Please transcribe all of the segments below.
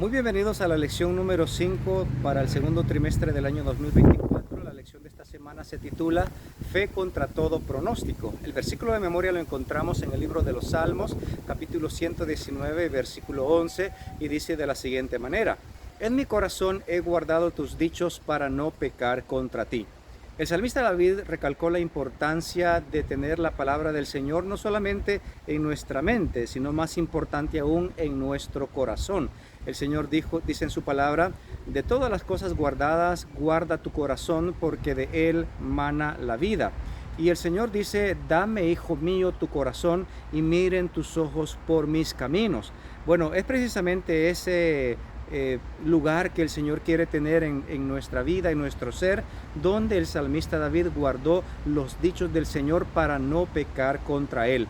Muy bienvenidos a la lección número 5 para el segundo trimestre del año 2024. La lección de esta semana se titula Fe contra todo pronóstico. El versículo de memoria lo encontramos en el libro de los Salmos, capítulo 119, versículo 11, y dice de la siguiente manera: En mi corazón he guardado tus dichos para no pecar contra ti. El salmista David recalcó la importancia de tener la palabra del Señor no solamente en nuestra mente, sino más importante aún en nuestro corazón. El Señor dice en su palabra: de todas las cosas guardadas, guarda tu corazón, porque de él mana la vida. Y el Señor dice: dame, hijo mío, tu corazón, y miren tus ojos por mis caminos. Bueno, es precisamente ese lugar que el Señor quiere tener en nuestra vida, en nuestro ser, donde el salmista David guardó los dichos del Señor para no pecar contra él.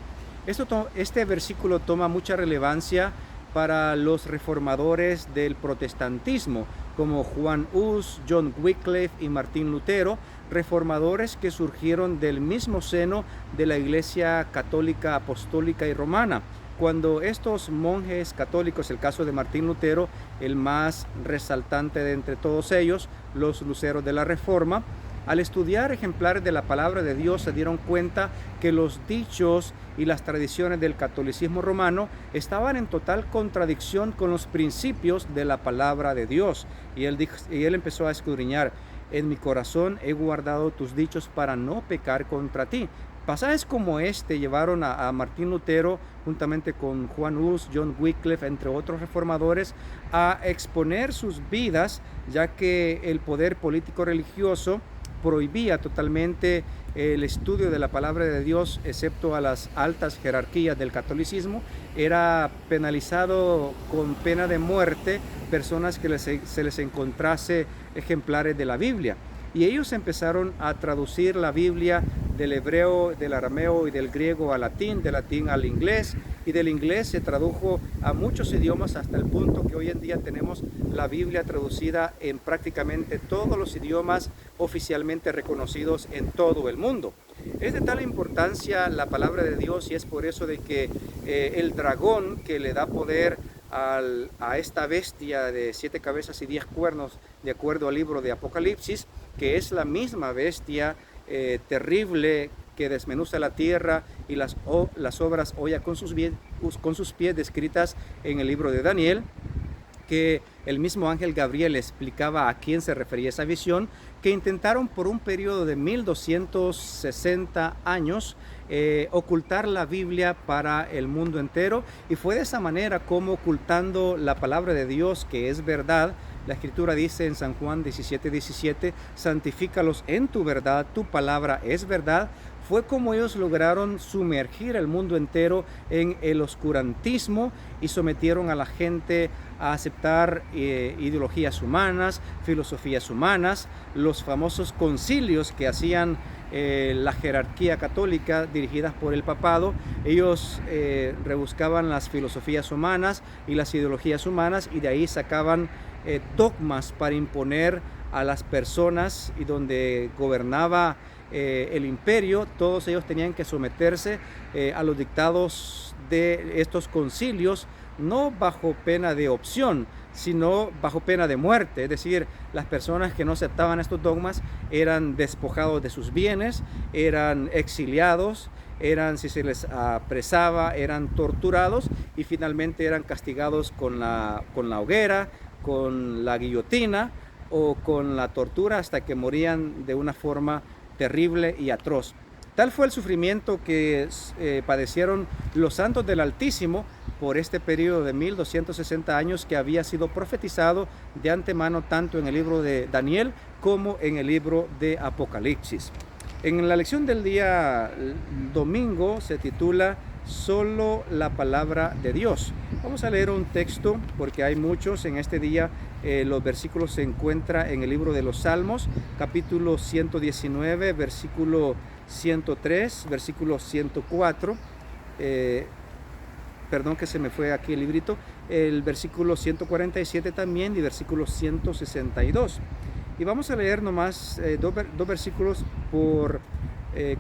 Este versículo toma mucha relevancia para los reformadores del protestantismo, como Juan Hus, John Wycliffe y Martín Lutero, reformadores que surgieron del mismo seno de la Iglesia Católica, Apostólica y Romana. Cuando estos monjes católicos, el caso de Martín Lutero, el más resaltante de entre todos ellos, los luceros de la Reforma, al estudiar ejemplares de la palabra de Dios se dieron cuenta que los dichos y las tradiciones del catolicismo romano estaban en total contradicción con los principios de la palabra de Dios. Y él empezó a escudriñar: en mi corazón he guardado tus dichos para no pecar contra ti. Pasajes como este llevaron a Martín Lutero, juntamente con Juan Hus, John Wycliffe, entre otros reformadores, a exponer sus vidas, ya que el poder político religioso prohibía totalmente el estudio de la palabra de Dios, excepto a las altas jerarquías del catolicismo. Era penalizado con pena de muerte personas que se les encontrase ejemplares de la Biblia. Y ellos empezaron a traducir la Biblia del hebreo, del arameo y del griego al latín, del latín al inglés, y del inglés se tradujo a muchos idiomas, hasta el punto que hoy en día tenemos la Biblia traducida en prácticamente todos los idiomas oficialmente reconocidos en todo el mundo. Es de tal importancia la palabra de Dios, y es por eso de que el dragón que le da poder a esta bestia de 7 cabezas y 10 cuernos, de acuerdo al libro de Apocalipsis, que es la misma bestia terrible que desmenuza la tierra y las obras hoya con sus pies, descritas en el libro de Daniel, que el mismo ángel Gabriel explicaba a quién se refería esa visión, que intentaron por un periodo de 1260 años ocultar la Biblia para el mundo entero, y fue de esa manera como, ocultando la palabra de Dios, que es verdad. La Escritura dice en San Juan 17:17, santifícalos en tu verdad, tu palabra es verdad. Fue como ellos lograron sumergir el mundo entero en el oscurantismo y sometieron a la gente a aceptar ideologías humanas, filosofías humanas, los famosos concilios que hacían la jerarquía católica dirigidas por el papado. Ellos rebuscaban las filosofías humanas y las ideologías humanas, y de ahí sacaban dogmas para imponer a las personas, y donde gobernaba el imperio, todos ellos tenían que someterse a los dictados de estos concilios, no bajo pena de opción, sino bajo pena de muerte. Es decir, las personas que no aceptaban estos dogmas eran despojados de sus bienes, eran exiliados, si se les apresaba, eran torturados, y finalmente eran castigados con la hoguera, con la guillotina o con la tortura, hasta que morían de una forma terrible y atroz. Tal fue el sufrimiento que padecieron los santos del Altísimo por este periodo de 1260 años, que había sido profetizado de antemano tanto en el libro de Daniel como en el libro de Apocalipsis. En la lección del día domingo se titula Solo la palabra de Dios. Vamos a leer un texto porque hay muchos en este día. Los versículos se encuentran en el libro de los Salmos, capítulo 119, versículo 103, versículo 104. Perdón que se me fue aquí el librito. El versículo 147 también, y versículo 162. Y vamos a leer nomás dos versículos por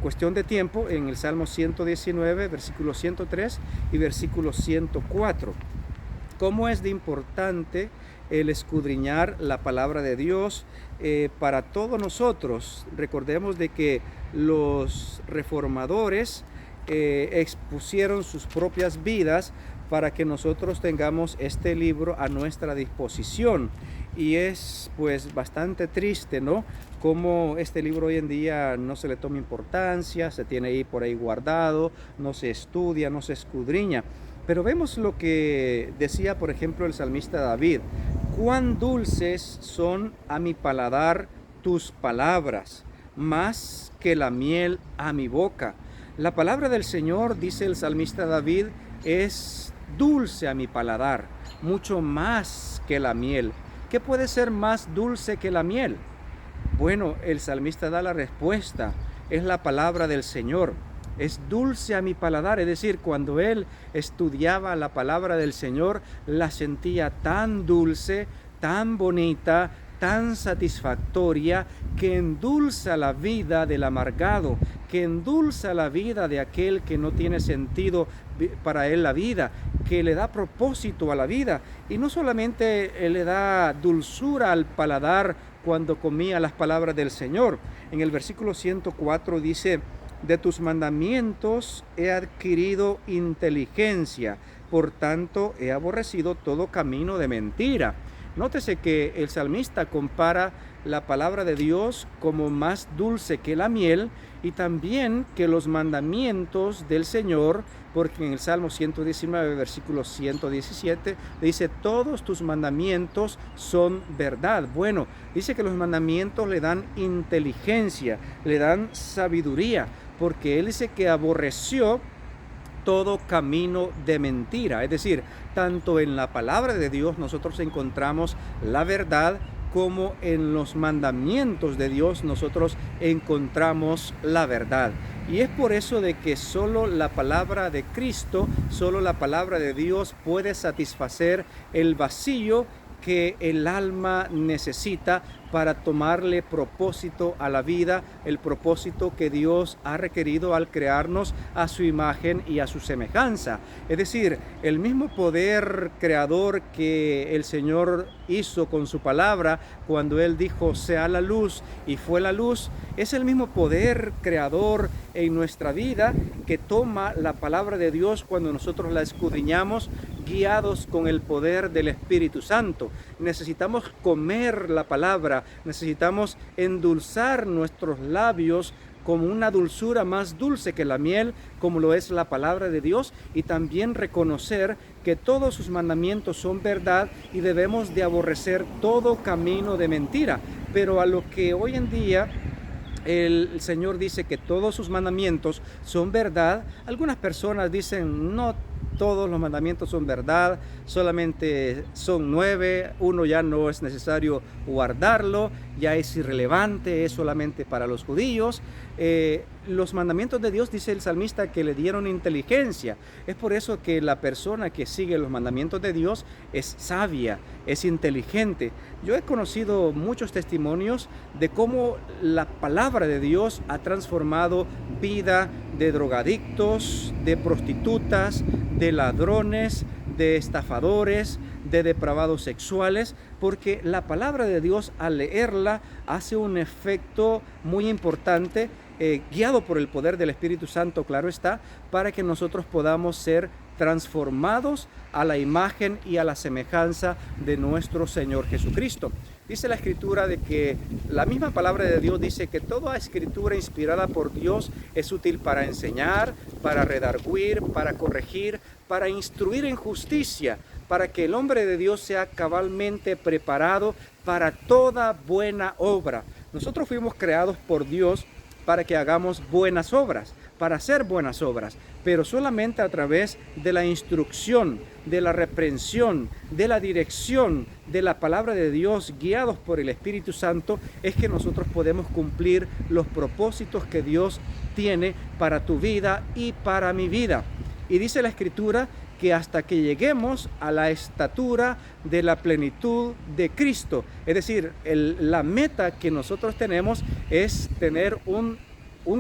cuestión de tiempo, en el Salmo 119, versículo 103 y versículo 104. cómo es de importante el escudriñar la palabra de Dios para todos nosotros. Recordemos de que los reformadores expusieron sus propias vidas para que nosotros tengamos este libro a nuestra disposición. Y es pues bastante triste, ¿no? Como este libro hoy en día no se le toma importancia, se tiene ahí por ahí guardado, no se estudia, no se escudriña. Pero vemos lo que decía, por ejemplo, el salmista David: cuán dulces son a mi paladar tus palabras, más que la miel a mi boca. La palabra del Señor, dice el salmista David, es dulce a mi paladar, mucho más que la miel. ¿Qué puede ser más dulce que la miel? Bueno, el salmista da la respuesta: es la palabra del Señor. Es dulce a mi paladar, es decir, cuando él estudiaba la palabra del Señor, la sentía tan dulce, tan bonita, tan satisfactoria, que endulza la vida del amargado, que endulza la vida de aquel que no tiene sentido para él la vida, que le da propósito a la vida. Y no solamente le da dulzura al paladar cuando comía las palabras del Señor. En el versículo 104 dice: de tus mandamientos he adquirido inteligencia, por tanto he aborrecido todo camino de mentira. Nótese que el salmista compara la palabra de Dios como más dulce que la miel, y también que los mandamientos del Señor, porque en el Salmo 119, versículo 117, dice: todos tus mandamientos son verdad. Bueno, dice que los mandamientos le dan inteligencia, le dan sabiduría, porque él dice que aborreció todo camino de mentira. Es decir, tanto en la palabra de Dios nosotros encontramos la verdad, como en los mandamientos de Dios nosotros encontramos la verdad. Y es por eso de que solo la palabra de Cristo, solo la palabra de Dios puede satisfacer el vacío que el alma necesita para tomarle propósito a la vida, el propósito que Dios ha requerido al crearnos a su imagen y a su semejanza. Es decir, el mismo poder creador que el Señor hizo con su palabra cuando Él dijo: sea la luz, y fue la luz, es el mismo poder creador en nuestra vida que toma la palabra de Dios cuando nosotros la escudriñamos, guiados con el poder del Espíritu Santo. Necesitamos comer la palabra, necesitamos endulzar nuestros labios como una dulzura más dulce que la miel, como lo es la palabra de Dios, y también reconocer que todos sus mandamientos son verdad y debemos de aborrecer todo camino de mentira. Pero a lo que hoy en día el Señor dice que todos sus mandamientos son verdad, algunas personas dicen: no todos los mandamientos son verdad, solamente son 9, uno ya no es necesario guardarlo, ya es irrelevante, es solamente para los judíos. Los mandamientos de Dios, dice el salmista, que le dieron inteligencia. Es por eso que la persona que sigue los mandamientos de Dios es sabia, es inteligente. Yo he conocido muchos testimonios de cómo la palabra de Dios ha transformado vida de drogadictos, de prostitutas, de ladrones, de estafadores, de depravados sexuales, porque la palabra de Dios, al leerla, hace un efecto muy importante, guiado por el poder del Espíritu Santo, claro está, para que nosotros podamos ser transformados a la imagen y a la semejanza de nuestro Señor Jesucristo. Dice la Escritura de que la misma palabra de Dios dice que toda escritura inspirada por Dios es útil para enseñar, para redarguir, para corregir, para instruir en justicia, para que el hombre de Dios sea cabalmente preparado para toda buena obra. Nosotros fuimos creados por Dios para que hagamos buenas obras, para hacer buenas obras, pero solamente a través de la instrucción, de la reprensión, de la dirección de la palabra de Dios, guiados por el Espíritu Santo, es que nosotros podemos cumplir los propósitos que Dios tiene para tu vida y para mi vida. Y dice la Escritura que hasta que lleguemos a la estatura de la plenitud de Cristo, es decir, la meta que nosotros tenemos es tener un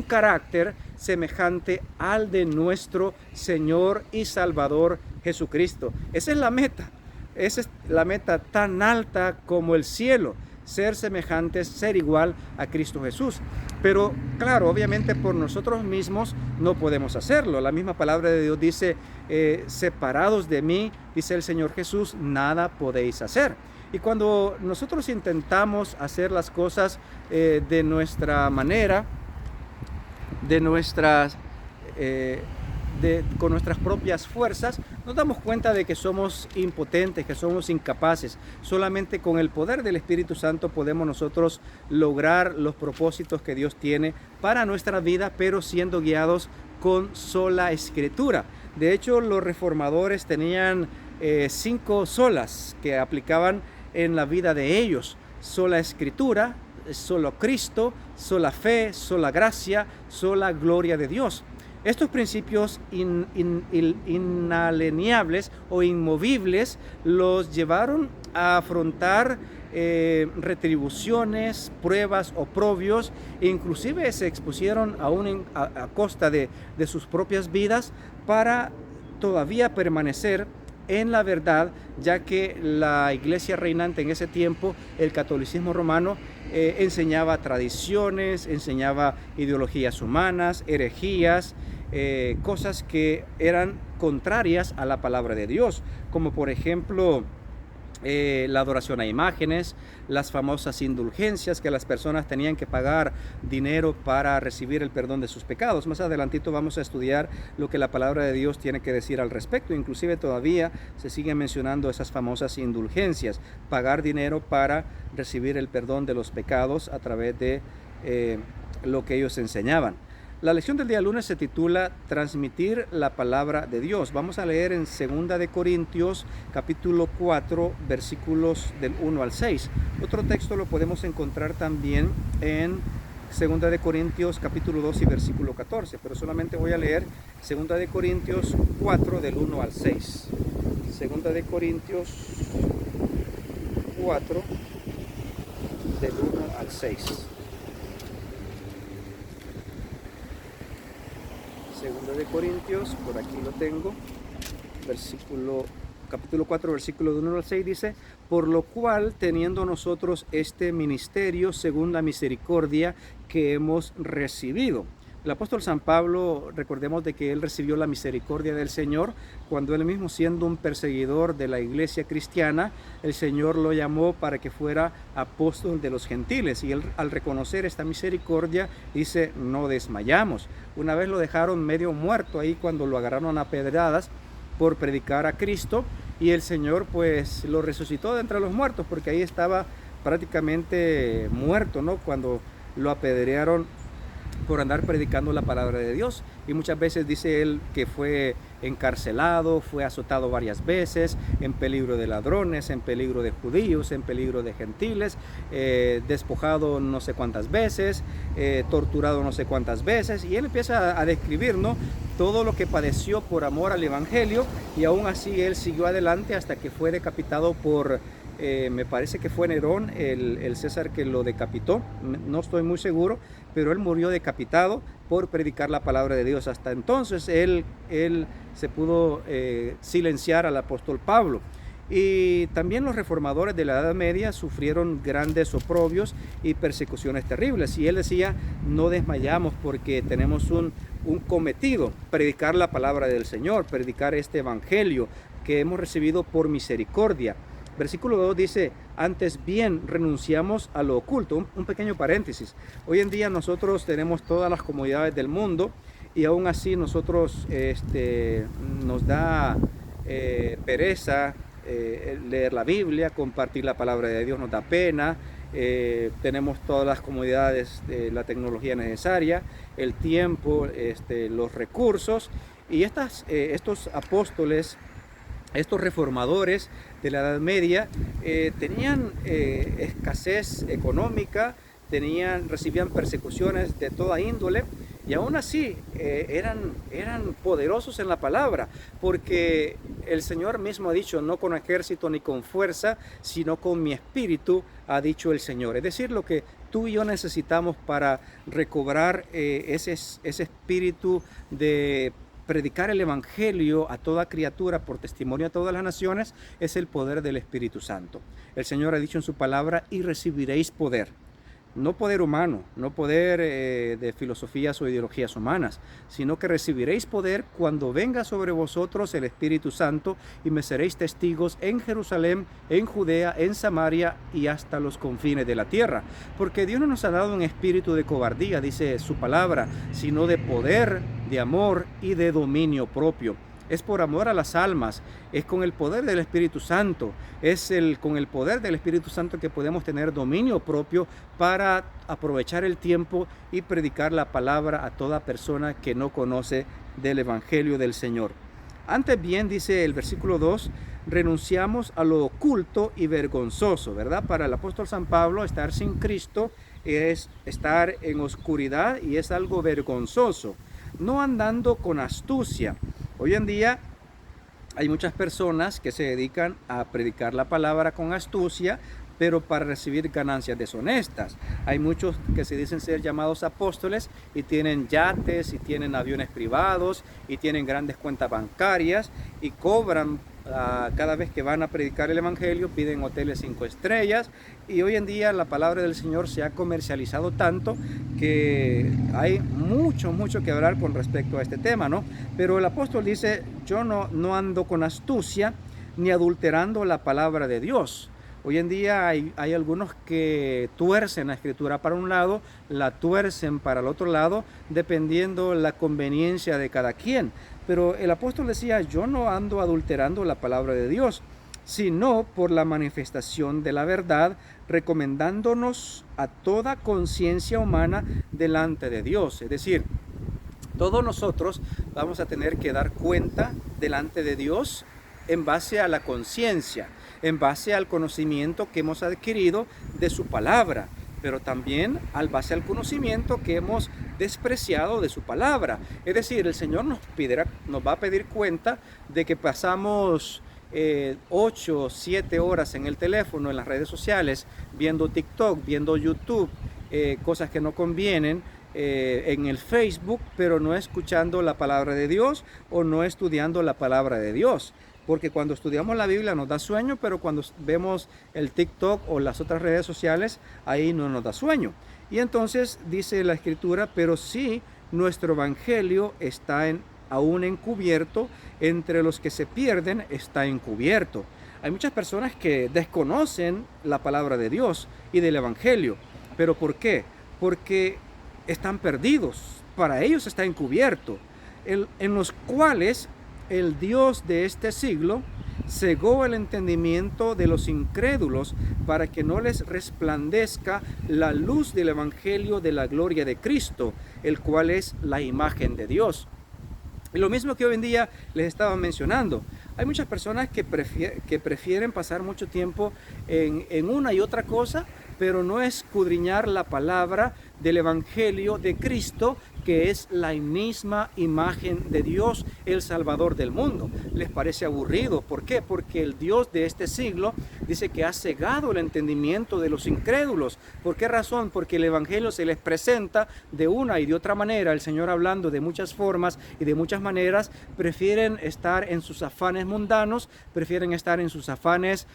carácter semejante al de nuestro Señor y Salvador Jesucristo. Esa es la meta. esa es la meta tan alta como el cielo, ser semejantes, ser igual a Cristo Jesús. Pero claro, obviamente por nosotros mismos no podemos hacerlo. La misma palabra de Dios dice, separados de mí, dice el Señor Jesús, nada podéis hacer. Y cuando nosotros intentamos hacer las cosas de nuestra manera, con nuestras propias fuerzas, nos damos cuenta de que somos impotentes, que somos incapaces. Solamente con el poder del Espíritu Santo podemos nosotros lograr los propósitos que Dios tiene para nuestra vida, pero siendo guiados con sola Escritura. De hecho, los reformadores tenían 5 solas que aplicaban en la vida de ellos: sola Escritura, solo Cristo, sola fe, sola gracia, sola gloria de Dios. Estos principios inalienables o inmovibles los llevaron a afrontar retribuciones, pruebas, oprobios, e inclusive se expusieron aún a costa de sus propias vidas para todavía permanecer en la verdad, ya que la iglesia reinante en ese tiempo, el catolicismo romano, enseñaba tradiciones, enseñaba ideologías humanas, herejías, cosas que eran contrarias a la palabra de Dios, como por ejemplo la adoración a imágenes, las famosas indulgencias, que las personas tenían que pagar dinero para recibir el perdón de sus pecados. Más adelantito vamos a estudiar lo que la palabra de Dios tiene que decir al respecto. Inclusive todavía se siguen mencionando esas famosas indulgencias, pagar dinero para recibir el perdón de los pecados a través de lo que ellos enseñaban. La lección del día lunes se titula Transmitir la palabra de Dios. Vamos a leer en 2 de Corintios capítulo 4 versículos del 1 al 6. Otro texto lo podemos encontrar también en 2 de Corintios capítulo 2 y versículo 14, pero solamente voy a leer 2 de Corintios 4 del 1 al 6. 2 de Corintios 4 del 1 al 6. Segunda de Corintios, por aquí lo tengo, capítulo 4, versículo de 1 al 6 dice: por lo cual, teniendo nosotros este ministerio según la misericordia que hemos recibido. El apóstol San Pablo, recordemos de que él recibió la misericordia del Señor cuando él mismo, siendo un perseguidor de la iglesia cristiana, el Señor lo llamó para que fuera apóstol de los gentiles, y él, al reconocer esta misericordia, dice: no desmayamos. Una vez lo dejaron medio muerto ahí cuando lo agarraron a pedradas por predicar a Cristo, y el Señor pues lo resucitó de entre los muertos, porque ahí estaba prácticamente muerto, ¿no?, cuando lo apedrearon por andar predicando la palabra de Dios. Y muchas veces dice él que fue encarcelado, fue azotado varias veces, en peligro de ladrones, en peligro de judíos, en peligro de gentiles, despojado no sé cuántas veces, torturado no sé cuántas veces, y él empieza a describir, ¿no?, todo lo que padeció por amor al evangelio, y aún así él siguió adelante hasta que fue decapitado por me parece que fue Nerón, el César, que lo decapitó, no estoy muy seguro, pero él murió decapitado por predicar la palabra de Dios. Hasta entonces él se pudo silenciar al apóstol Pablo. Y también los reformadores de la Edad Media sufrieron grandes oprobios y persecuciones terribles, y él decía: no desmayamos porque tenemos un cometido, predicar la palabra del Señor, predicar este evangelio que hemos recibido por misericordia. Versículo 2 dice: antes bien renunciamos a lo oculto. Un pequeño paréntesis: hoy en día nosotros tenemos todas las comodidades del mundo, y aún así nosotros nos da pereza leer la Biblia, compartir la palabra de Dios nos da pena. Tenemos todas las comodidades de la tecnología necesaria, el tiempo, los recursos, y estos apóstoles, estos reformadores de la Edad Media tenían escasez económica, recibían persecuciones de toda índole, y aún así eran poderosos en la palabra, porque el Señor mismo ha dicho: no con ejército ni con fuerza, sino con mi espíritu, ha dicho el Señor. Es decir, lo que tú y yo necesitamos para recobrar ese espíritu de predicar el evangelio a toda criatura por testimonio a todas las naciones es el poder del Espíritu Santo. El Señor ha dicho en su palabra: y recibiréis poder. No poder humano, no poder de filosofías o ideologías humanas, sino que recibiréis poder cuando venga sobre vosotros el Espíritu Santo, y me seréis testigos en Jerusalén, en Judea, en Samaria y hasta los confines de la tierra. Porque Dios no nos ha dado un espíritu de cobardía, dice su palabra, sino de poder, de amor y de dominio propio. Es por amor a las almas, es con el poder del Espíritu Santo, con el poder del Espíritu Santo que podemos tener dominio propio para aprovechar el tiempo y predicar la palabra a toda persona que no conoce del Evangelio del Señor. Antes bien, dice el versículo 2, renunciamos a lo oculto y vergonzoso, ¿verdad? Para el apóstol San Pablo, estar sin Cristo es estar en oscuridad y es algo vergonzoso, no andando con astucia. Hoy en día hay muchas personas que se dedican a predicar la palabra con astucia, pero para recibir ganancias deshonestas. Hay muchos que se dicen ser llamados apóstoles y tienen yates y tienen aviones privados y tienen grandes cuentas bancarias y cobran cada vez que van a predicar el evangelio, piden hoteles 5 estrellas, y hoy en día la palabra del Señor se ha comercializado tanto que hay mucho que hablar con respecto a este tema, ¿no? Pero el apóstol dice: yo no ando con astucia ni adulterando la palabra de Dios. Hoy en día hay algunos que tuercen la escritura para un lado, la tuercen para el otro lado, dependiendo la conveniencia de cada quien. Pero el apóstol decía: yo no ando adulterando la palabra de Dios, sino por la manifestación de la verdad, recomendándonos a toda conciencia humana delante de Dios. Es decir, todos nosotros vamos a tener que dar cuenta delante de Dios en base a la conciencia, en base al conocimiento que hemos adquirido de su palabra, pero también al base al conocimiento que hemos despreciado de su palabra. Es decir, el Señor nos va a pedir cuenta de que pasamos 8 o 7 horas en el teléfono, en las redes sociales, viendo TikTok, viendo YouTube, cosas que no convienen, en el Facebook, pero no escuchando la palabra de Dios o no estudiando la palabra de Dios. Porque cuando estudiamos la Biblia nos da sueño, pero cuando vemos el TikTok o las otras redes sociales, ahí no nos da sueño. Y entonces dice la Escritura: pero sí, nuestro evangelio está aún encubierto, entre los que se pierden está encubierto. Hay muchas personas que desconocen la palabra de Dios y del evangelio. ¿Pero por qué? Porque están perdidos. Para ellos está encubierto, en los cuales el Dios de este siglo cegó el entendimiento de los incrédulos para que no les resplandezca la luz del evangelio de la gloria de Cristo, el cual es la imagen de Dios. Y lo mismo que hoy en día les estaba mencionando. Hay muchas personas que prefieren pasar mucho tiempo en una y otra cosa, pero no escudriñar la palabra del evangelio de Cristo, que es la misma imagen de Dios, el Salvador del mundo. Les parece aburrido. ¿Por qué? Porque el Dios de este siglo dice que ha cegado el entendimiento de los incrédulos. ¿Por qué razón? Porque el evangelio se les presenta de una y de otra manera. El Señor, hablando de muchas formas y de muchas maneras, prefieren estar en sus afanes mundanos, prefieren estar en sus afanes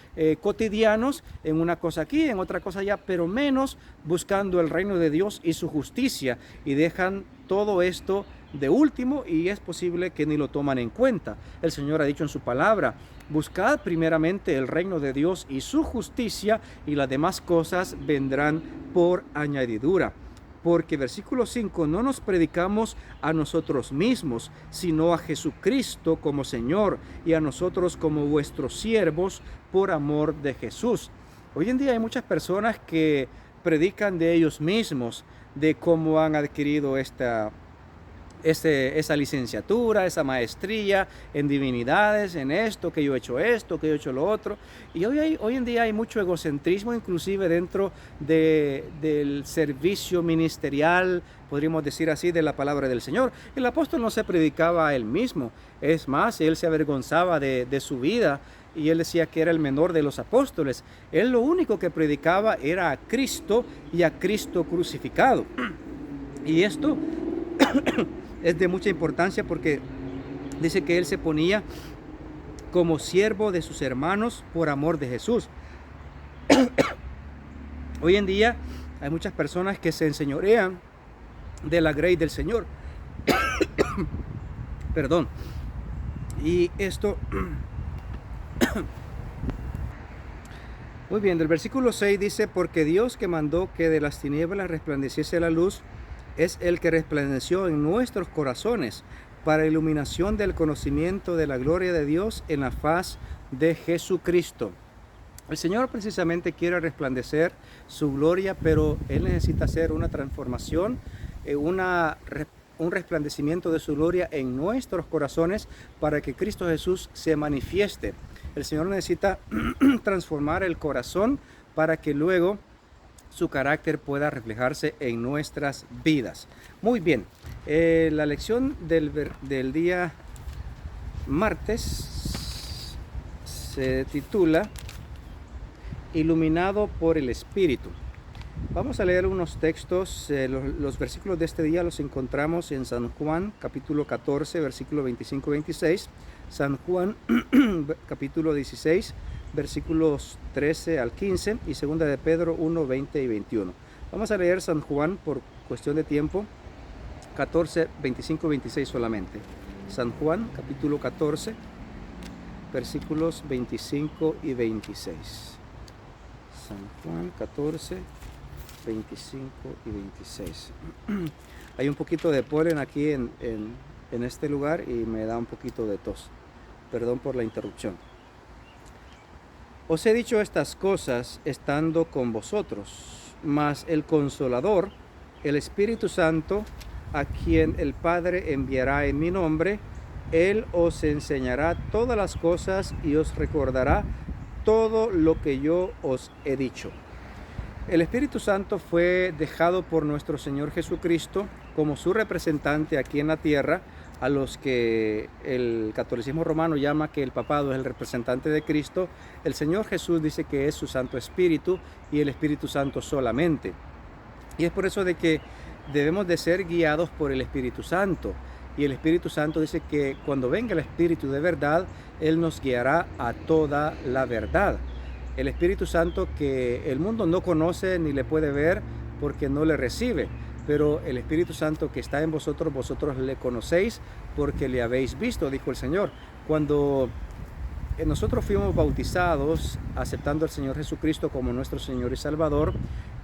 cotidianos, en una cosa aquí, en otra cosa allá, pero menos buscando el reino de Dios y su justicia, y dejan todo esto de último, y es posible que ni lo toman en cuenta. El Señor ha dicho en su palabra: buscad primeramente el reino de Dios y su justicia, y las demás cosas vendrán por añadidura. Porque versículo 5, no nos predicamos a nosotros mismos, sino a Jesucristo como Señor, y a nosotros como vuestros siervos por amor de Jesús. Hoy en día hay muchas personas que predican de ellos mismos, de cómo han adquirido esa licenciatura, esa maestría en divinidades, en esto, que yo he hecho esto, que yo he hecho lo otro. Y hoy en día hay mucho egocentrismo, inclusive dentro del servicio ministerial, podríamos decir así, de la palabra del Señor. El apóstol no se predicaba a él mismo, es más, él se avergonzaba de su vida, y él decía que era el menor de los apóstoles. Él lo único que predicaba era a Cristo y a Cristo crucificado. Y esto es de mucha importancia, porque dice que él se ponía como siervo de sus hermanos por amor de Jesús. Hoy en día hay muchas personas que se enseñorean de la grey del Señor. Perdón. Y esto... Muy bien, del versículo 6 dice, porque Dios que mandó que de las tinieblas resplandeciese la luz, es el que resplandeció en nuestros corazones para iluminación del conocimiento de la gloria de Dios en la faz de Jesucristo. El Señor precisamente quiere resplandecer su gloria, pero Él necesita hacer una transformación, un resplandecimiento de su gloria en nuestros corazones para que Cristo Jesús se manifieste. El Señor necesita transformar el corazón para que luego su carácter pueda reflejarse en nuestras vidas. Muy bien, la lección del día martes se titula Iluminado por el Espíritu. Vamos a leer unos textos, los versículos de este día los encontramos en San Juan, capítulo 14, versículo 25-26, San Juan, capítulo 16, versículos 13 al 15 y segunda de Pedro 1, 20 y 21. Vamos a leer San Juan por cuestión de tiempo, 14, 25, 26 solamente. San Juan, capítulo 14, versículos 25 y 26. San Juan 14, 25 y 26. Hay un poquito de polen aquí en este lugar y me da un poquito de tos. Perdón por la interrupción. Os he dicho estas cosas estando con vosotros, mas el Consolador, el Espíritu Santo, a quien el Padre enviará en mi nombre, Él os enseñará todas las cosas y os recordará todo lo que yo os he dicho. El Espíritu Santo fue dejado por nuestro Señor Jesucristo como su representante aquí en la tierra, a los que el catolicismo romano llama que el papado es el representante de Cristo. El Señor Jesús dice que es su Santo Espíritu y el Espíritu Santo solamente. Y es por eso de que debemos de ser guiados por el Espíritu Santo. Y el Espíritu Santo dice que cuando venga el Espíritu de verdad, Él nos guiará a toda la verdad. El Espíritu Santo que el mundo no conoce ni le puede ver porque no le recibe. Pero el Espíritu Santo que está en vosotros, vosotros le conocéis porque le habéis visto, dijo el Señor. Cuando nosotros fuimos bautizados, aceptando al Señor Jesucristo como nuestro Señor y Salvador,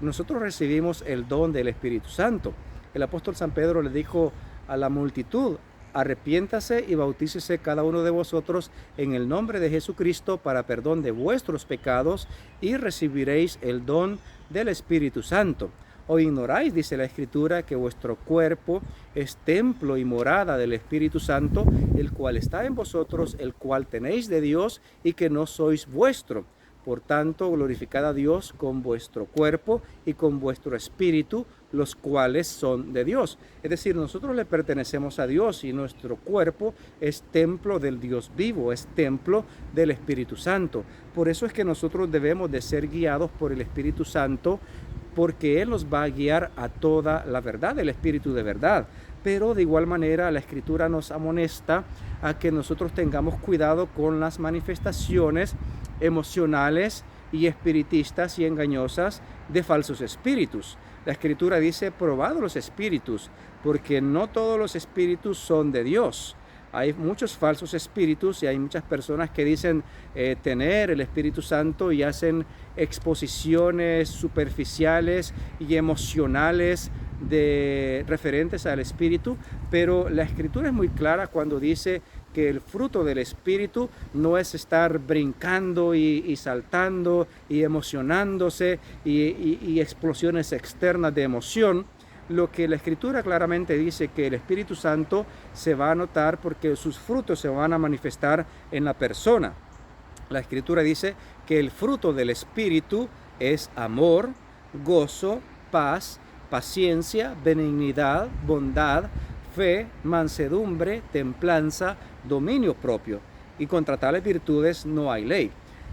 nosotros recibimos el don del Espíritu Santo. El apóstol San Pedro le dijo a la multitud, arrepiéntase y bautícese cada uno de vosotros en el nombre de Jesucristo para perdón de vuestros pecados y recibiréis el don del Espíritu Santo. ¿O ignoráis, dice la Escritura, que vuestro cuerpo es templo y morada del Espíritu Santo, el cual está en vosotros, el cual tenéis de Dios y que no sois vuestro? Por tanto, glorificad a Dios con vuestro cuerpo y con vuestro espíritu, los cuales son de Dios. Es decir, nosotros le pertenecemos a Dios y nuestro cuerpo es templo del Dios vivo, es templo del Espíritu Santo. Por eso es que nosotros debemos de ser guiados por el Espíritu Santo, porque Él nos va a guiar a toda la verdad, el Espíritu de verdad. Pero de igual manera la Escritura nos amonesta a que nosotros tengamos cuidado con las manifestaciones emocionales y espiritistas y engañosas de falsos espíritus. La Escritura dice, probad los espíritus, porque no todos los espíritus son de Dios. Hay muchos falsos espíritus y hay muchas personas que dicen tener el Espíritu Santo y hacen exposiciones superficiales y emocionales referentes al Espíritu, pero la Escritura es muy clara cuando dice que el fruto del Espíritu no es estar brincando y saltando y emocionándose y explosiones externas de emoción. Lo que la Escritura claramente dice que el Espíritu Santo se va a notar porque sus frutos se van a manifestar en la persona. La Escritura dice que el fruto del Espíritu es amor, gozo, paz, paciencia, benignidad, bondad, fe, mansedumbre, templanza, dominio propio. Y contra tales virtudes no hay ley.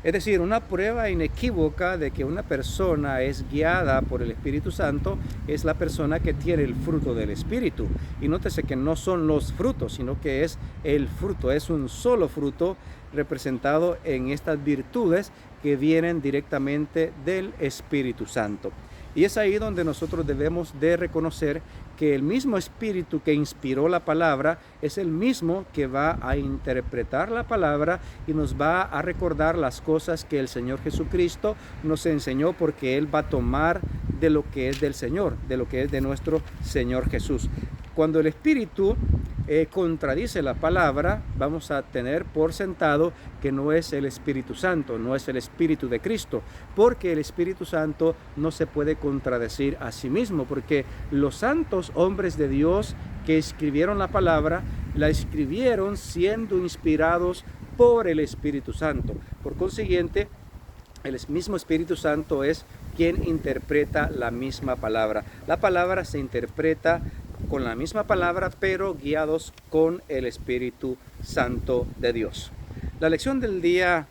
Es decir, una prueba inequívoca de que una persona es guiada por el Espíritu Santo es la persona que tiene el fruto del Espíritu. Y nótese que no son los frutos, sino que es el fruto, es un solo fruto representado en estas virtudes que vienen directamente del Espíritu Santo. Y es ahí donde nosotros debemos de reconocer que el mismo Espíritu que inspiró la palabra es el mismo que va a interpretar la palabra y nos va a recordar las cosas que el Señor Jesucristo nos enseñó, porque Él va a tomar de lo que es del Señor, de lo que es de nuestro Señor Jesús. Cuando el Espíritu contradice la palabra, vamos a tener por sentado que no es el Espíritu Santo, no es el Espíritu de Cristo, porque el Espíritu Santo no se puede contradecir a sí mismo, porque los santos hombres de Dios que escribieron la palabra, la escribieron siendo inspirados por el Espíritu Santo. Por consiguiente, el mismo Espíritu Santo es quien interpreta la misma palabra. La palabra se interpreta con la misma palabra, pero guiados con el Espíritu Santo de Dios. La lección del día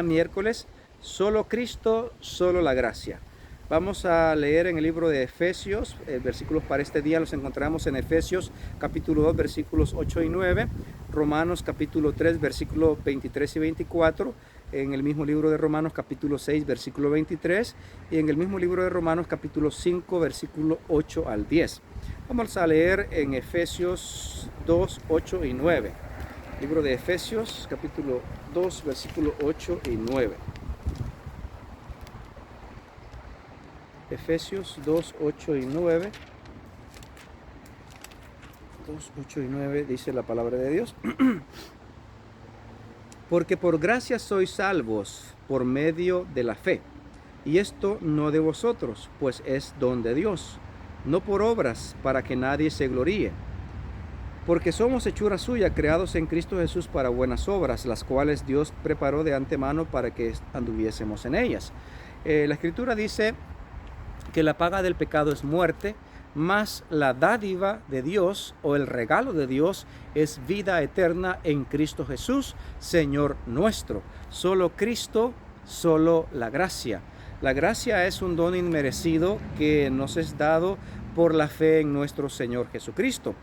miércoles: solo Cristo, solo la gracia. Vamos a leer en el libro de Efesios, versículos para este día los encontramos en Efesios capítulo 2 versículos 8 y 9, Romanos capítulo 3 versículos 23 y 24, en el mismo libro de Romanos capítulo 6 versículo 23 y en el mismo libro de Romanos capítulo 5 versículo 8 al 10. Vamos a leer en Efesios 2, 8 y 9. Libro de Efesios capítulo 2 versículo 8 y 9. Efesios 2, 8 y 9. 2, 8 y 9 dice la palabra de Dios. Porque por gracia sois salvos por medio de la fe. Y esto no de vosotros, pues es don de Dios, no por obras, para que nadie se gloríe. Porque somos hechura suya, creados en Cristo Jesús para buenas obras, las cuales Dios preparó de antemano para que anduviésemos en ellas. La Escritura dice que la paga del pecado es muerte, mas la dádiva de Dios o el regalo de Dios es vida eterna en Cristo Jesús, Señor nuestro. Solo Cristo, solo la gracia. La gracia es un don inmerecido que nos es dado por la fe en nuestro Señor Jesucristo.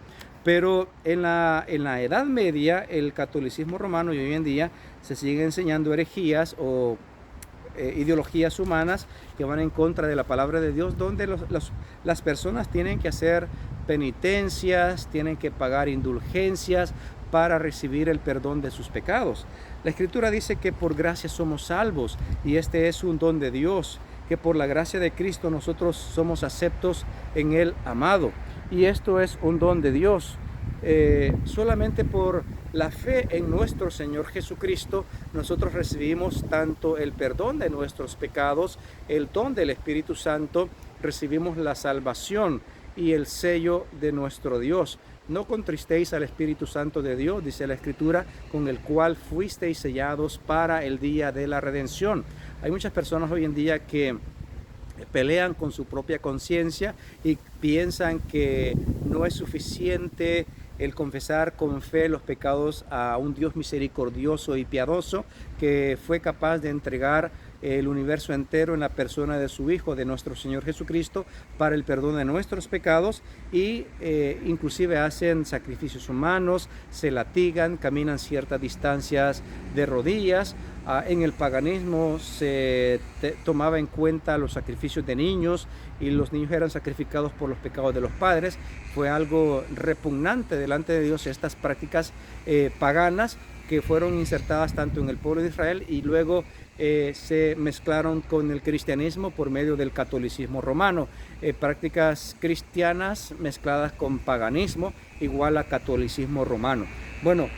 Pero en la Edad Media, el catolicismo romano y hoy en día se siguen enseñando herejías o ideologías humanas que van en contra de la palabra de Dios, donde las personas tienen que hacer penitencias, tienen que pagar indulgencias para recibir el perdón de sus pecados. La Escritura dice que por gracia somos salvos, y este es un don de Dios, que por la gracia de Cristo nosotros somos aceptos en el amado, y esto es un don de Dios. Solamente por la fe en nuestro Señor Jesucristo nosotros recibimos tanto el perdón de nuestros pecados, el don del Espíritu Santo, recibimos la salvación y el sello de nuestro Dios. No contristéis al Espíritu Santo de Dios, dice la Escritura, con el cual fuisteis sellados para el día de la redención. Hay muchas personas hoy en día que pelean con su propia conciencia y piensan que no es suficiente el confesar con fe los pecados a un Dios misericordioso y piadoso, que fue capaz de entregar el universo entero en la persona de su Hijo, de nuestro Señor Jesucristo, para el perdón de nuestros pecados, y inclusive hacen sacrificios humanos, se latigan, caminan ciertas distancias de rodillas. En el paganismo se tomaba en cuenta los sacrificios de niños, y los niños eran sacrificados por los pecados de los padres. Fue algo repugnante delante de Dios estas prácticas paganas que fueron insertadas tanto en el pueblo de Israel y luego se mezclaron con el cristianismo por medio del catolicismo romano. Prácticas cristianas mezcladas con paganismo igual a catolicismo romano. Bueno,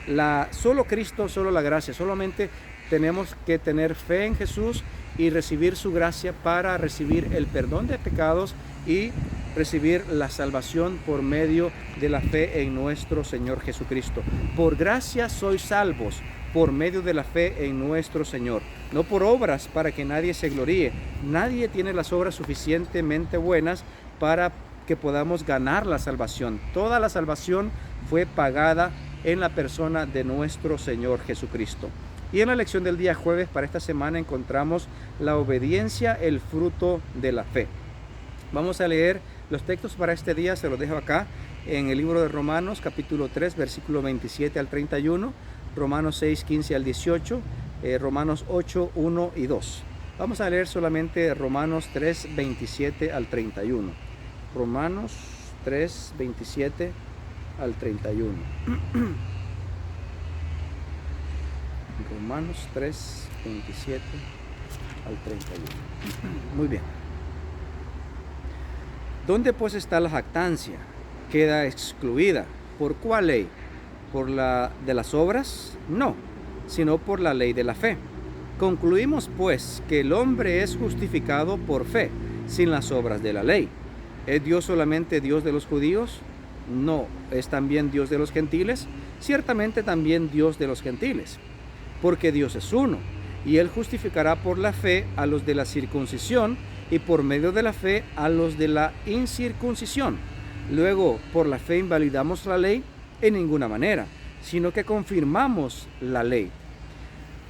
solo Cristo, solo la gracia. Solamente tenemos que tener fe en Jesús y recibir su gracia para recibir el perdón de pecados y recibir la salvación por medio de la fe en nuestro Señor Jesucristo. Por gracia sois salvos, por medio de la fe en nuestro Señor, no por obras, para que nadie se gloríe. Nadie tiene las obras suficientemente buenas para que podamos ganar la salvación. Toda la salvación fue pagada en la persona de nuestro Señor Jesucristo. Y en la lección del día jueves para esta semana encontramos la obediencia, el fruto de la fe. Vamos a leer los textos para este día, se los dejo acá en el libro de Romanos, capítulo 3, versículo 27 al 31, Romanos 6, 15 al 18, Romanos 8, 1 y 2. Vamos a leer solamente Romanos 3, 27 al 31. Romanos 3, 27 al 31. Romanos 3, 27 al 31. Muy bien. ¿Dónde pues está la jactancia? Queda excluida. ¿Por cuál ley? ¿Por la de las obras? No, sino por la ley de la fe. Concluimos pues que el hombre es justificado por fe, sin las obras de la ley. ¿Es Dios solamente Dios de los judíos? No. ¿Es también Dios de los gentiles? Ciertamente también Dios de los gentiles. Porque Dios es uno, y Él justificará por la fe a los de la circuncisión, y por medio de la fe a los de la incircuncisión. Luego, ¿por la fe invalidamos la ley? En ninguna manera, sino que confirmamos la ley.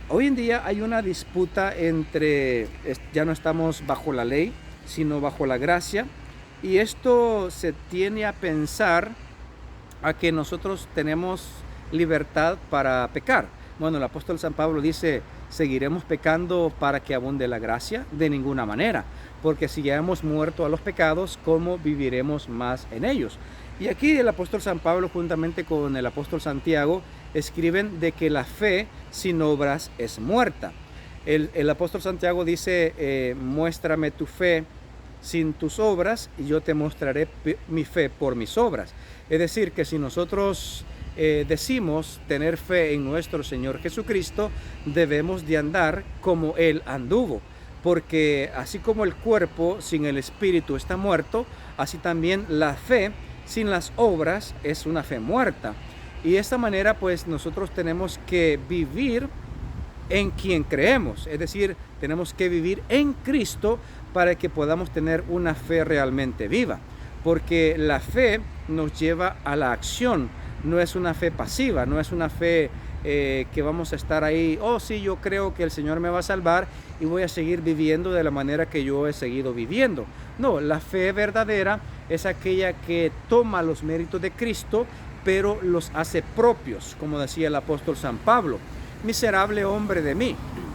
Hoy en día hay una disputa entre, ya no estamos bajo la ley, sino bajo la gracia, y esto se tiene a pensar a que nosotros tenemos libertad para pecar. Bueno, el apóstol San Pablo dice, ¿seguiremos pecando para que abunde la gracia? De ninguna manera, porque si ya hemos muerto a los pecados, ¿cómo viviremos más en ellos? Y aquí el apóstol San Pablo, juntamente con el apóstol Santiago, escriben de que la fe sin obras es muerta. El apóstol Santiago dice, muéstrame tu fe sin tus obras y yo te mostraré mi fe por mis obras. Es decir, que si nosotros decimos tener fe en nuestro Señor Jesucristo, debemos de andar como Él anduvo, porque así como el cuerpo sin el espíritu está muerto, así también la fe sin las obras es una fe muerta. Y de esta manera pues nosotros tenemos que vivir en quien creemos, es decir, tenemos que vivir en Cristo para que podamos tener una fe realmente viva, porque la fe nos lleva a la acción. No es una fe pasiva, no es una fe que vamos a estar ahí, oh sí, yo creo que el Señor me va a salvar y voy a seguir viviendo de la manera que yo he seguido viviendo. No, la fe verdadera es aquella que toma los méritos de Cristo, pero los hace propios, como decía el apóstol San Pablo. Miserable hombre de mí,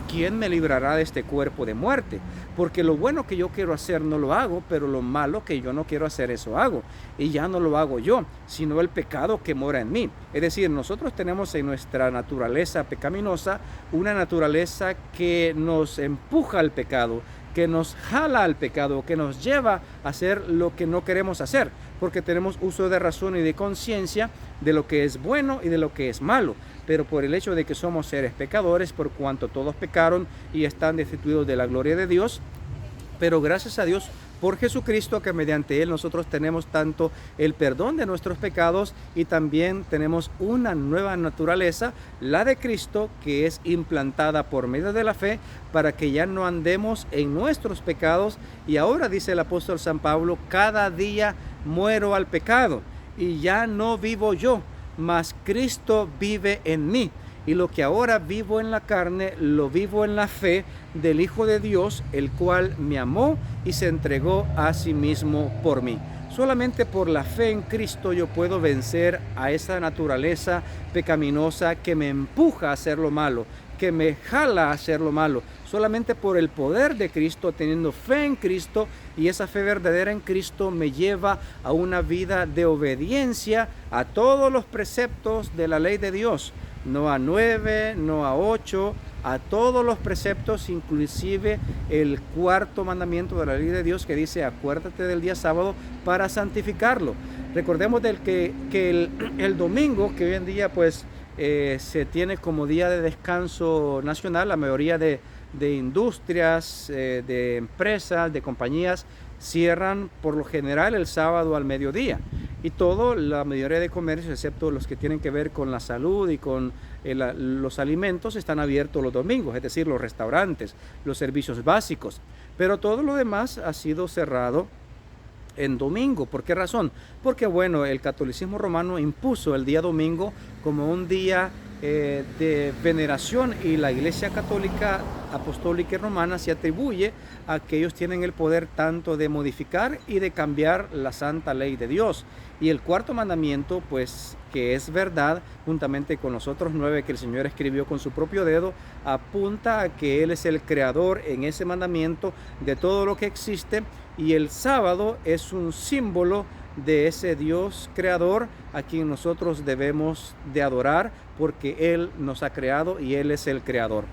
¿quién me librará de este cuerpo de muerte? Porque lo bueno que yo quiero hacer no lo hago, pero lo malo que yo no quiero hacer eso hago. Y ya no lo hago yo, sino el pecado que mora en mí. Es decir, nosotros tenemos en nuestra naturaleza pecaminosa una naturaleza que nos empuja al pecado, que nos jala al pecado, que nos lleva a hacer lo que no queremos hacer, porque tenemos uso de razón y de conciencia de lo que es bueno y de lo que es malo. Pero por el hecho de que somos seres pecadores, por cuanto todos pecaron y están destituidos de la gloria de Dios, pero gracias a Dios por Jesucristo, que mediante Él nosotros tenemos tanto el perdón de nuestros pecados y también tenemos una nueva naturaleza, la de Cristo, que es implantada por medio de la fe, para que ya no andemos en nuestros pecados. Y ahora dice el apóstol San Pablo, cada día muero al pecado y ya no vivo yo, mas Cristo vive en mí. Y lo que ahora vivo en la carne, lo vivo en la fe del Hijo de Dios, el cual me amó y se entregó a sí mismo por mí. Solamente por la fe en Cristo yo puedo vencer a esa naturaleza pecaminosa que me empuja a hacer lo malo, que me jala a hacer lo malo. Solamente por el poder de Cristo, teniendo fe en Cristo, y esa fe verdadera en Cristo me lleva a una vida de obediencia a todos los preceptos de la ley de Dios. No a 9, no a 8, a todos los preceptos, inclusive el cuarto mandamiento de la ley de Dios que dice, acuérdate del día sábado para santificarlo. Recordemos que el domingo, que hoy en día pues se tiene como día de descanso nacional, la mayoría de industrias, de empresas, de compañías cierran por lo general el sábado al mediodía, y la mayoría de comercios, excepto los que tienen que ver con la salud y con los alimentos, están abiertos los domingos, es decir, los restaurantes, los servicios básicos, pero todo lo demás ha sido cerrado en domingo. ¿Por qué razón? Porque bueno, el catolicismo romano impuso el día domingo como un día de veneración, y la Iglesia Católica Apostólica y Romana se atribuye a que ellos tienen el poder tanto de modificar y de cambiar la santa ley de Dios. Y el cuarto mandamiento, pues, que es verdad, juntamente con los otros 9 que el Señor escribió con su propio dedo, apunta a que Él es el creador en ese mandamiento de todo lo que existe, y el sábado es un símbolo de ese Dios creador a quien nosotros debemos de adorar, porque Él nos ha creado y Él es el creador.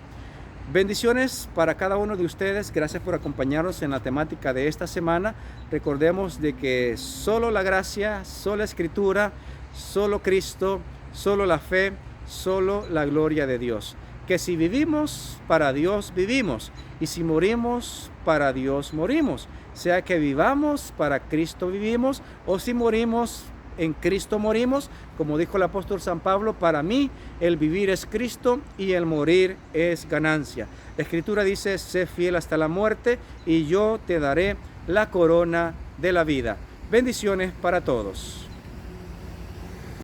Bendiciones para cada uno de ustedes. Gracias por acompañarnos en la temática de esta semana. Recordemos de que solo la gracia, solo la Escritura, solo Cristo, solo la fe, solo la gloria de Dios. Que si vivimos, para Dios vivimos, y si morimos, para Dios morimos. Sea que vivamos, para Cristo vivimos, o si morimos, en Cristo morimos. Como dijo el apóstol San Pablo, para mí el vivir es Cristo y el morir es ganancia. La Escritura dice: sé fiel hasta la muerte y yo te daré la corona de la vida. Bendiciones para todos.